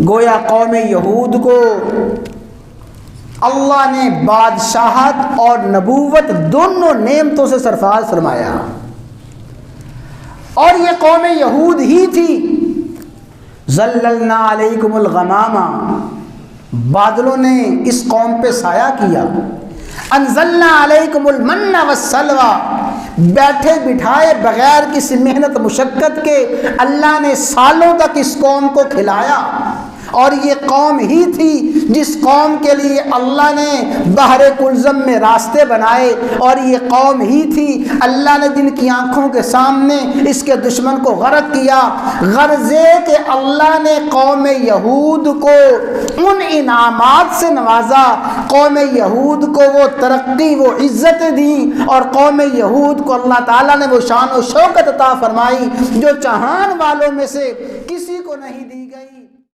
गोया कौम यहूद को अल्लाह ने बादशाहत और नबूवत दोनों नेमतों से सरफराज फरमाया। और ये कौम यहूद ही थी, ज़ल्ललना अलैकुमुल गमामा, बादलों ने इस कौम पे साया किया। अंज़लना अलैकुमुल मन्ना वस्सलवा, बैठे बिठाए बगैर किसी मेहनत मुशक्क़त के अल्लाह ने सालों तक इस कौम को खिलाया। और ये कौम ही थी जिस कौम के लिए अल्लाह ने बहरे कुलज़म में रास्ते बनाए। और ये कौम ही थी अल्लाह ने जिनकी आँखों के सामने इसके दुश्मन को गरक किया। गर्ज़े के अल्लाह ने कौम यहूद को उन इनामात से नवाजा, कौम यहूद को वो तरक्की वो इज़्ज़त दी, और कौम यहूद को अल्लाह ताला ने वो शान और शौकत अता फरमाई जो जहान वालों में से किसी को नहीं दी गई।